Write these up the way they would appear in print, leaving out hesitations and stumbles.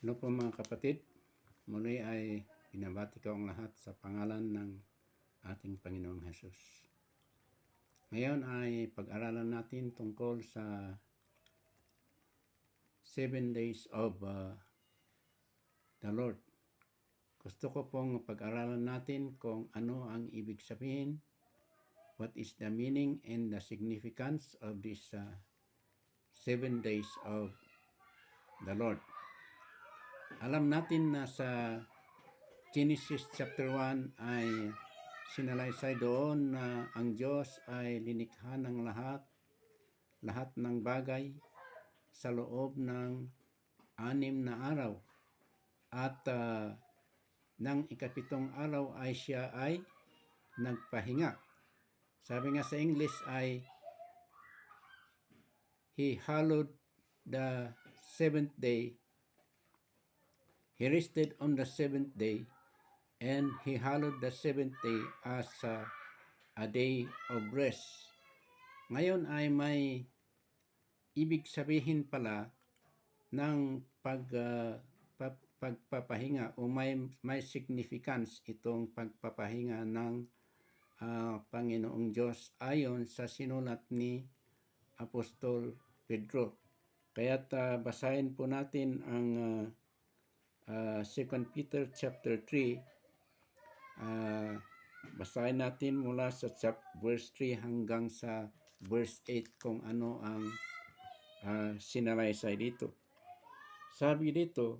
Ano po mga kapatid, muli ay binabati ko ang lahat sa pangalan ng ating Panginoong Hesus. Ngayon ay pag-aralan natin tungkol sa 7 days of the Lord. Gusto ko pong pag-aralan natin kung ano ang ibig sabihin, what is the meaning and the significance of this 7 days of the Lord. Alam natin na sa Genesis chapter 1 ay sinalaysay doon na ang Diyos ay linikha ng lahat ng bagay sa loob ng 6 na araw. At ng ikapitong araw ay siya ay nagpahinga. Sabi nga sa English ay He hallowed the 7th day. He rested on the 7th day, and He hallowed the 7th day as a day of rest. Ngayon ay may ibig sabihin pala ng pagpapahinga o may significance itong pagpapahinga ng Panginoong Diyos ayon sa sinulat ni Apostol Pedro. Kaya't basahin po natin ang 2 Peter chapter 3. Basahin natin mula sa verse 3 hanggang sa verse 8 kung ano ang sinalaysay dito. Sabi dito,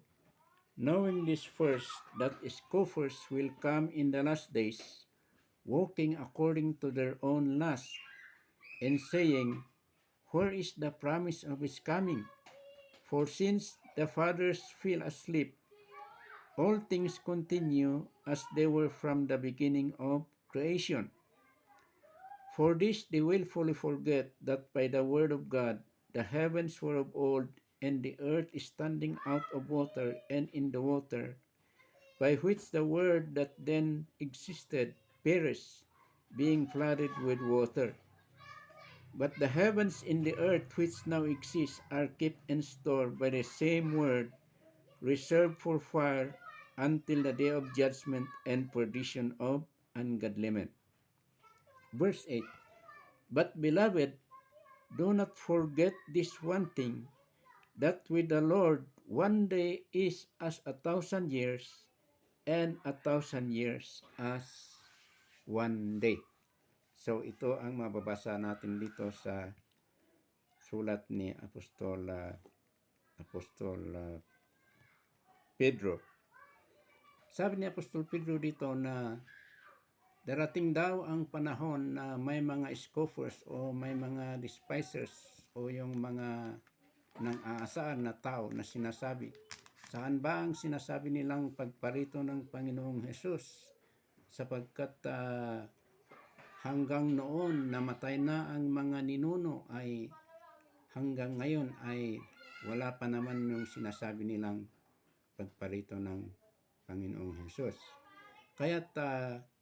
knowing this first, that scoffers will come in the last days, walking according to their own lust, and saying, where is the promise of his coming? For since the fathers fell asleep, all things continue as they were from the beginning of creation. For this they willfully forget that by the word of God the heavens were of old, and the earth is standing out of water and in the water, by which the world that then existed perished, being flooded with water. But the heavens and the earth which now exist are kept in store by the same word, reserved for fire until the day of judgment and perdition of ungodly men. Verse 8, but beloved, do not forget this one thing, that with the Lord 1 day is as 1,000 years, and 1,000 years as 1 day. So ito ang mababasa natin dito sa sulat ni Apostol Pedro. Sabi ni Apostol Pedro dito na darating daw ang panahon na may mga scoffers o may mga despisers o yung mga nang-aasar na tao na sinasabi, saan ba ang sinasabi nilang pagparito ng Panginoong Hesus? Sapagkat hanggang noon namatay na ang mga ninuno ay hanggang ngayon ay wala pa naman yung sinasabi nilang pagparito ng Panginoong Hesus. Kaya't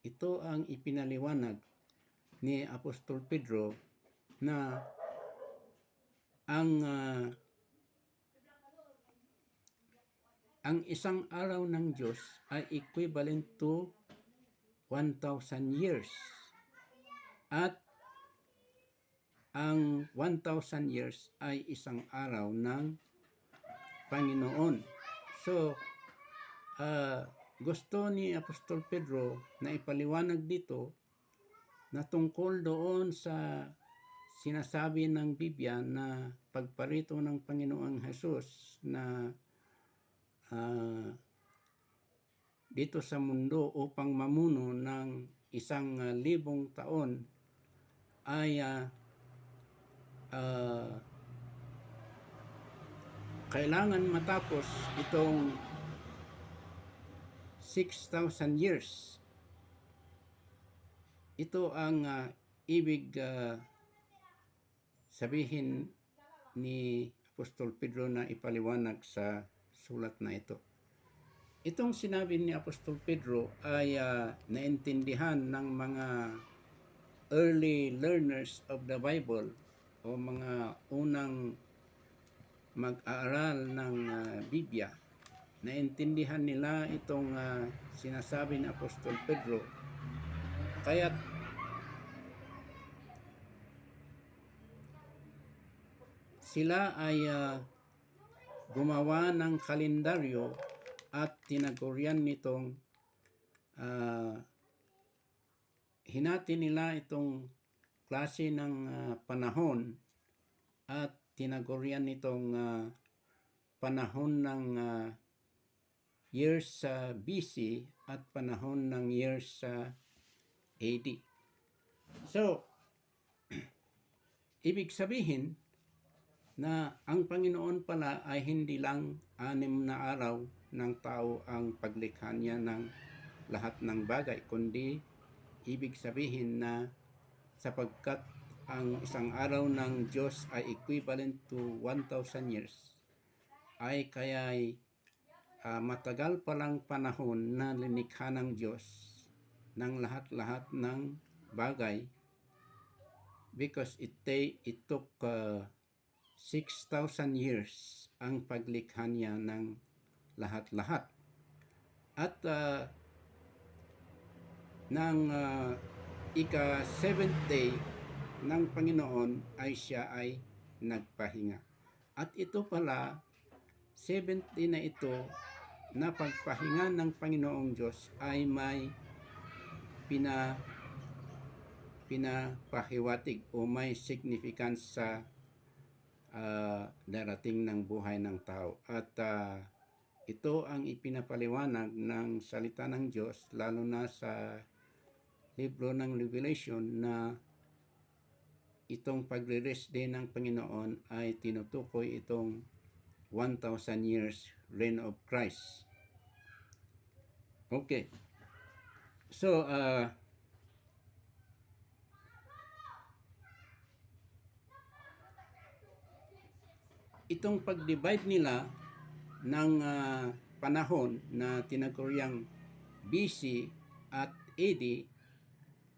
ito ang ipinaliwanag ni Apostol Pedro na ang isang araw ng Diyos ay equivalent to 1,000 years. At ang 1,000 years ay isang araw ng Panginoon. So, gusto ni Apostol Pedro na ipaliwanag dito na tungkol doon sa sinasabi ng Biblia na pagparito ng Panginoong Hesus na dito sa mundo upang mamuno ng 1,000 taon ay kailangan matapos itong 6,000 years. Ito ang ibig sabihin ni Apostol Pedro na ipaliwanag sa sulat na ito. Itong sinabi ni Apostol Pedro ay naintindihan ng mga early learners of the Bible o mga unang mag-aaral ng Biblia. naintindihan nila itong sinasabi ni Apostol Pedro. Kaya't sila ay gumawa ng kalendaryo at tinagurian nitong hinati nila itong klase ng panahon at tinagurian nitong panahon ng years sa BC at panahon ng years sa AD. So, ibig sabihin na ang Panginoon pala ay hindi lang 6 na araw ng tao ang paglikha niya ng lahat ng bagay, kundi ibig sabihin na sapagkat ang isang araw ng Diyos ay equivalent to 1,000 years, ay kaya'y matagal palang panahon na linikha ng Diyos ng lahat-lahat ng bagay, because it took 6,000 years ang paglikha niya ng lahat-lahat. At ng ika-7th day ng Panginoon ay siya ay nagpahinga. At ito pala, 7th day na ito na pagpahinga ng Panginoong Diyos ay may pinapahiwatig o may significance sa darating ng buhay ng tao. At ito ang ipinapaliwanag ng salita ng Diyos, lalo na sa libro ng Revelation, na itong pagre-rest day ng Panginoon ay tinutukoy itong 1,000 years reign of Christ. Okay. So, itong pag-divide nila ng panahon na tinaguryang BC at AD,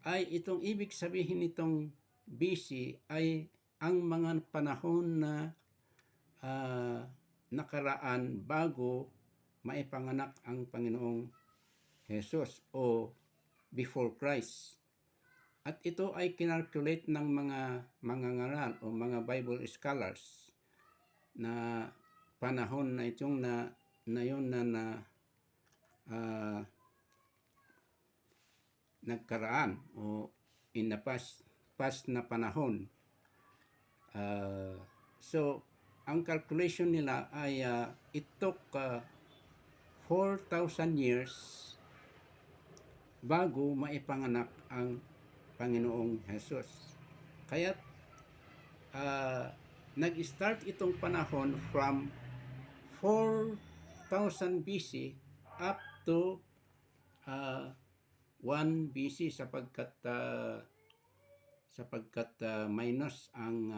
ay itong ibig sabihin nitong BC ay ang mga panahon na nakaraan bago maipanganak ang Panginoong Jesus o before Christ. At ito ay kinalculate ng mga mangangaral o mga Bible scholars na panahon na itong na yun na nagkaraan o in the past na panahon. So, ang calculation nila ay it took 4,000 years bago maipanganak ang Panginoong Jesus. Kaya nag-start itong panahon from 4,000 BC up to 1 BC sapagkat minus ang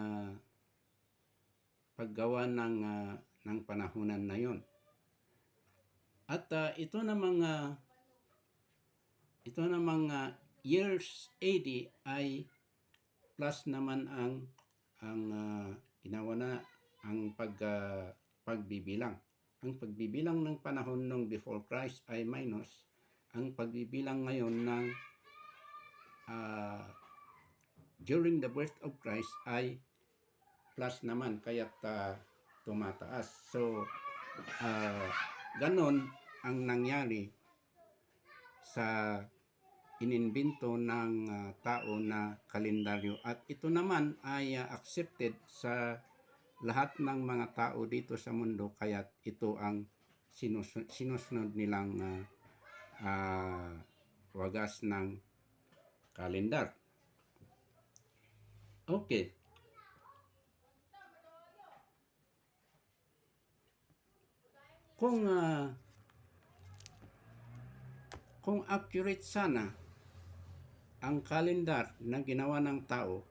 paggawa ng panahonan na yon. At ito na mga years AD ay plus naman ang ginawa na ang pagbibilang. Ang pagbibilang ng panahon ng before Christ ay minus. Ang pagbibilang ngayon ng during the birth of Christ ay plus naman, kaya't tumataas. So, ganon ang nangyari sa inimbento ng tao na kalendaryo. At ito naman ay accepted sa lahat ng mga tao dito sa mundo, kaya't ito ang sinusunod nilang wagas ng kalendar. Okay. Kung accurate sana ang kalendar na ginawa ng tao,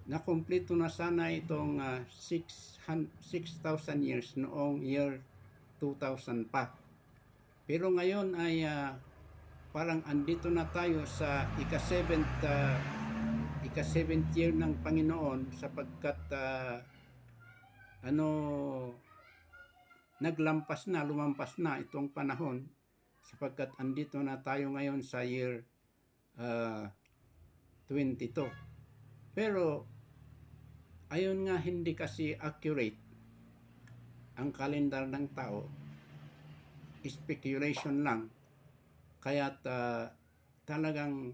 na kumpleto na sana itong 6,000 years noong year 2000 pa. Pero ngayon ay parang andito na tayo sa ika-7th year ng Panginoon, sapagkat lumampas na itong panahon sapagkat andito na tayo ngayon sa year 22. Pero ayon nga hindi kasi accurate ang kalendar ng tao, speculation lang, kaya't talagang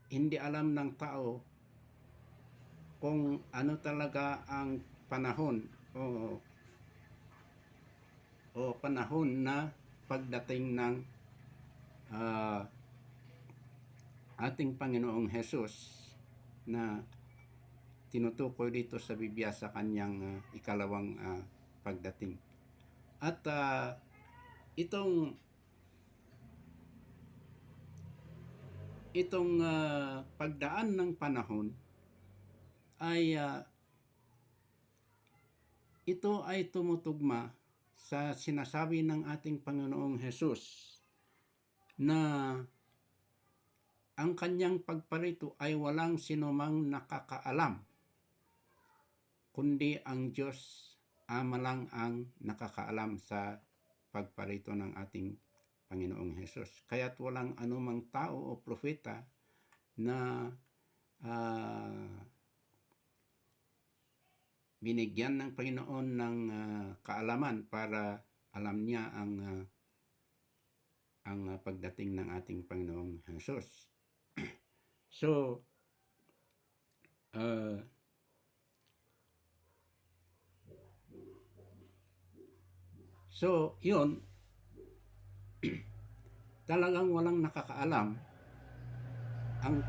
hindi alam ng tao kung ano talaga ang panahon o panahon na pagdating ng ating Panginoong Hesus na tinutukoy dito sa Biblia sa kanyang ikalawang pagdating. At itong pagdaan ng panahon ay ito ay tumutugma sa sinasabi ng ating Panginoong Hesus na ang kanyang pagparito ay walang sinumang nakakaalam, kundi ang Diyos Ama lang ang nakakaalam sa pagparito ng ating Panginoong Hesus. Kaya't walang anumang tao o propeta na binigyan ng Panginoon ng kaalaman para alam niya ang pagdating ng ating Panginoong Hesus. So, yun, talagang walang nakakaalam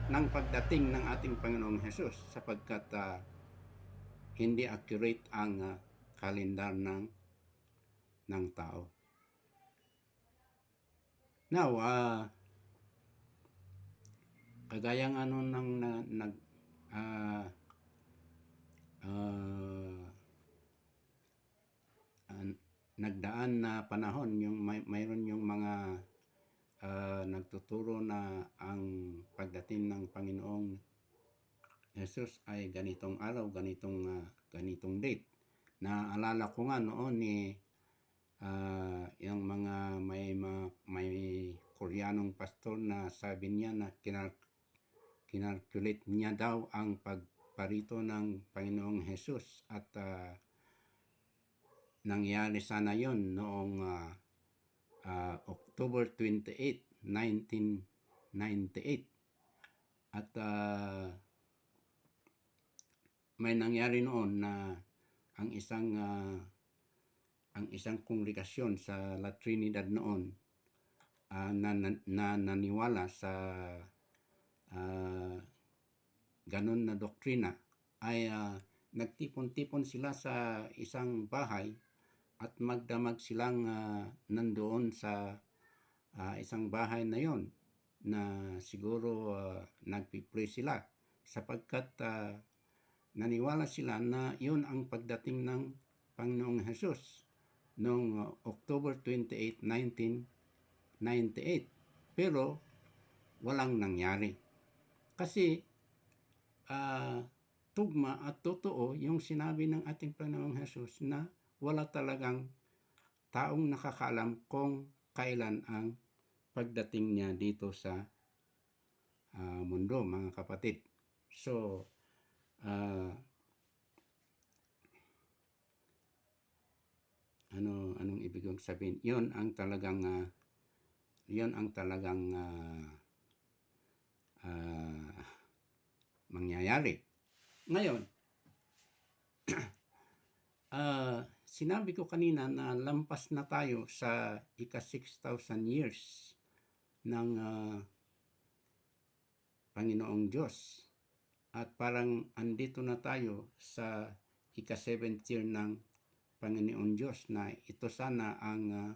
ng pagdating ng ating Panginoong Hesus sapagkat hindi accurate ang kalendar ng tao. Now, kagaya nga nun nagdaan na panahon, yung mayroon yung mga nagtuturo na ang pagdating ng Panginoong Jesus ay ganitong araw, ganitong date. Naalala ko nga noon yung mga may Koreanong pastor na sabi niya na kinalculate niya daw ang pagparito ng Panginoong Jesus at nangyari sana yon noong October 28, 1998. At may nangyari noon na ang isang kongregasyon sa La Trinidad noon na naniwala sa ganun na doktrina ay nagtipon-tipon sila sa isang bahay at magdamag silang nandoon sa isang bahay na yon na siguro nagpipray sila sapagkat naniwala sila na yon ang pagdating ng Panginoong Hesus noong October 28, 1998. Pero walang nangyari kasi tugma at totoo yung sinabi ng ating Panginoong Hesus na wala talagang taong nakakaalam kung kailan ang pagdating niya dito sa mundo, mga kapatid. So, anong ibig kong sabihin? Yun ang talagang mangyayari. Ngayon, sinabi ko kanina na lampas na tayo sa ika-6,000 years ng Panginoong Diyos at parang andito na tayo sa ika-7th year ng Panginoong Diyos na ito sana ang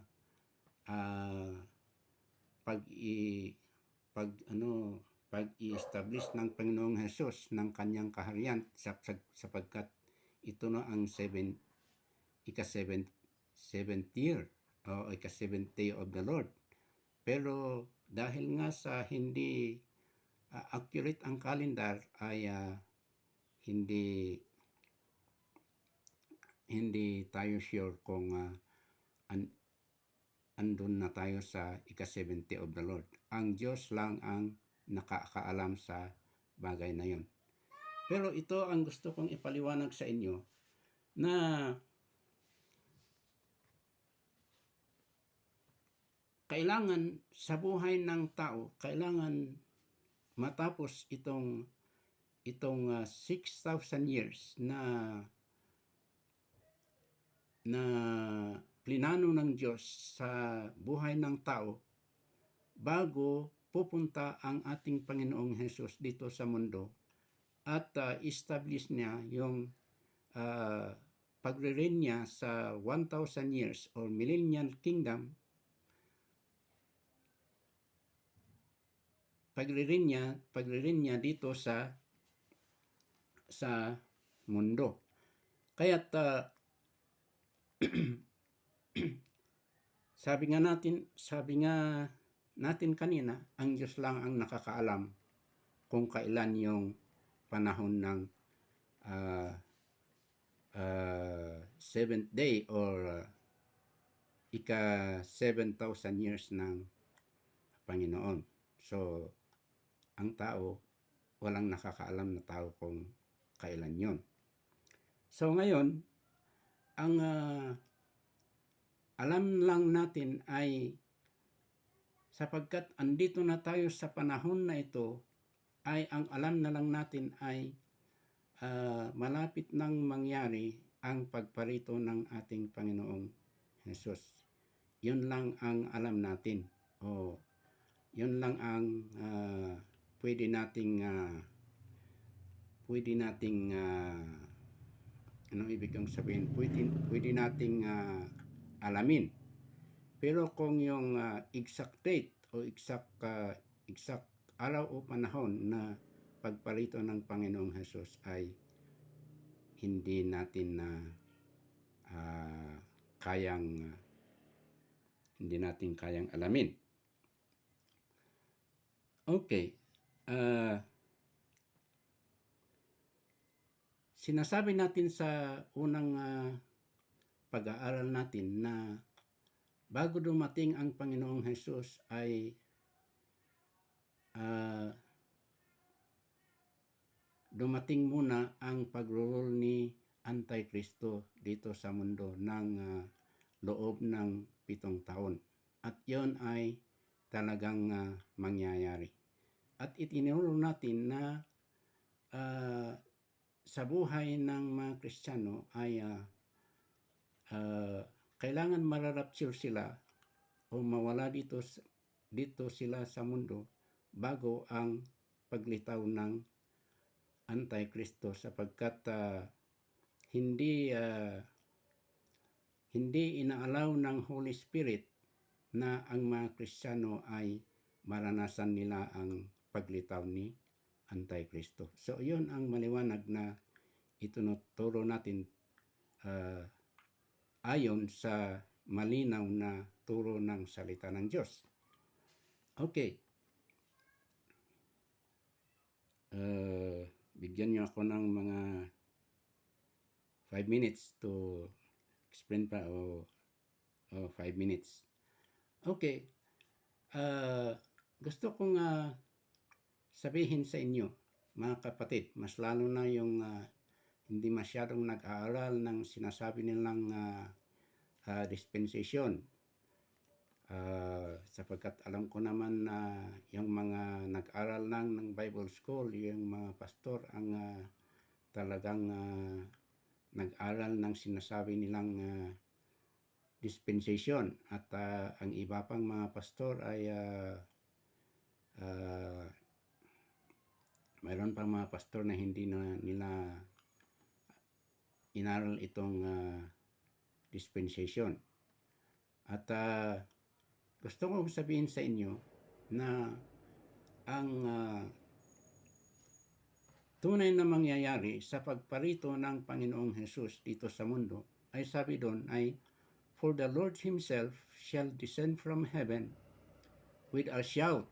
pag-i-establish ng Panginoong Hesus ng kanyang kaharian sapagkat ito na ang ika-7th year o ika-7th day of the Lord. Pero dahil nga sa hindi accurate ang calendar ay hindi hindi tayo sure kung an- andun na tayo sa ika-70 of the Lord. Ang Diyos lang ang nakakaalam sa bagay na yon. Pero ito ang gusto kong ipaliwanag sa inyo na kailangan sa buhay ng tao, kailangan matapos itong 6,000 years na plinano ng Diyos sa buhay ng tao bago pupunta ang ating Panginoong Hesus dito sa mundo at establish niya yung pagre-reign niya sa 1,000 years or millennial kingdom. Pagre-reign niya dito sa mundo. Kaya't sabi nga natin kanina, ang Diyos lang ang nakakaalam kung kailan yung panahon ng seventh day or ika 7,000 years ng Panginoon. So, ang tao, walang nakakaalam na tao kung kailan yon. So ngayon, ang alam lang natin ay sapagkat andito na tayo sa panahon na ito, ay ang alam na lang natin ay malapit nang mangyari ang pagparito ng ating Panginoong Hesus. Yun lang ang alam natin. O yun lang ang pwede nating anong ibig kong sabihin, pwede nating alamin. Pero kung yung exact date o exact araw o panahon na pagparito ng Panginoong Hesus ay hindi natin kayang alamin. Okay. Sinasabi natin sa unang pag-aaral natin na bago dumating ang Panginoong Hesus ay dumating muna ang pag-rule ni Antikristo dito sa mundo ng loob ng 7 taon. At yon ay talagang mangyayari. At itinuro natin na sa buhay ng mga Kristiyano ay kailangan mararapture sila o mawala dito sila sa mundo bago ang paglitaw ng Antikristo, sapagkat hindi inaalaw ng Holy Spirit na ang mga Kristiyano ay maranasan nila ang paglitaw ni Antikristo. So yun ang maliwanag na itinuturo natin ayon sa malinaw na turo ng salita ng Diyos. Okay. Bigyan niyo ako ng mga 5 minutes to explain pa o 5 minutes. Okay. Gusto kong sabihin sa inyo, mga kapatid, mas lalo na yung hindi masyadong nag-aaral ng sinasabi nilang dispensation. Sapagkat alam ko naman na yung mga nag-aral lang ng Bible School, yung mga pastor ang talagang nag-aral ng sinasabi nilang dispensation, at ang iba pang mga pastor ay mayroon pang mga pastor na hindi na nila inaral itong dispensation. At gusto ko sabihin sa inyo na ang tunay na mangyayari sa pagparito ng Panginoong Hesus dito sa mundo ay sabi doon ay, "For the Lord Himself shall descend from heaven with a shout,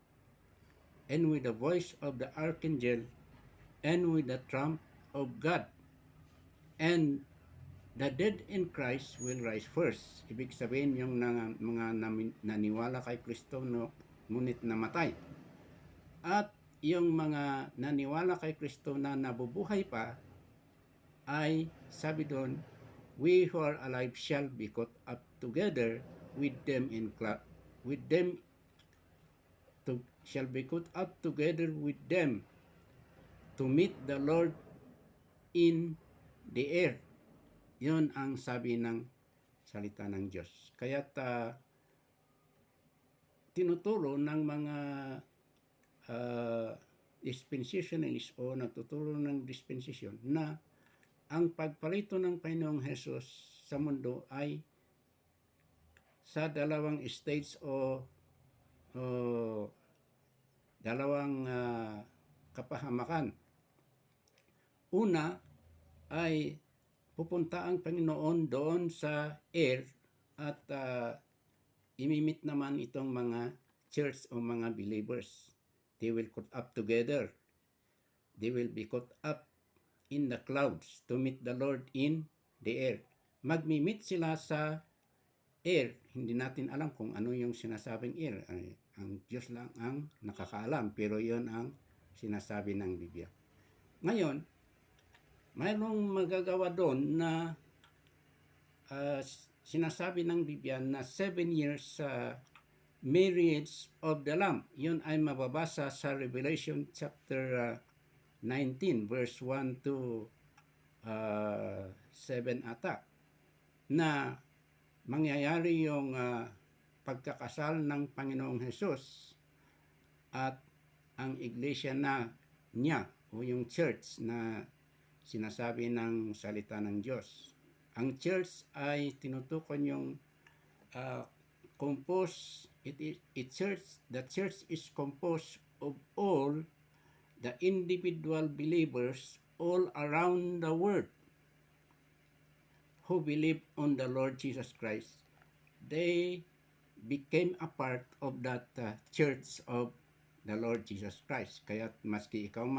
and with the voice of the archangel, and with the trump of God, and the dead in Christ will rise first. Ibig sabihin yung mga naniwala kay Kristo no, ngunit namatay. At yung mga naniwala kay Kristo na nabubuhay pa ay sabi doon, we who are alive shall be caught up together with them with them shall be caught up together with them to meet the Lord in the air. Yun ang sabi ng salita ng Diyos. Kaya't tinuturo ng mga dispensationalists o nagtuturo ng dispensation na ang pagparito ng Panginoong Hesus sa mundo ay sa dalawang stage o dalawang kapahamakan. Una ay pupunta ang Panginoon doon sa air at imimit naman itong mga church o mga believers. They will caught up together. They will be caught up in the clouds to meet the Lord in the air. Magmi-meet sila sa air. Hindi natin alam kung ano yung sinasabing air. Ang Diyos lang ang nakakaalam, pero yon ang sinasabi ng Biblia. Ngayon, mayroong magagawa doon na sinasabi ng Biblia na 7 years marriage of the Lamb. Yun ay mababasa sa Revelation chapter 19 verse 1 to 7 ata, na mangyayari yung pagkakasal ng Panginoong Hesus at ang iglesia na niya o yung church na sinasabi ng salita ng Diyos. Ang church ay tinutukoy yung the church is composed of all the individual believers all around the world who believe on the Lord Jesus Christ. They became a part of that church of the Lord Jesus Christ. Kaya maski ikaw man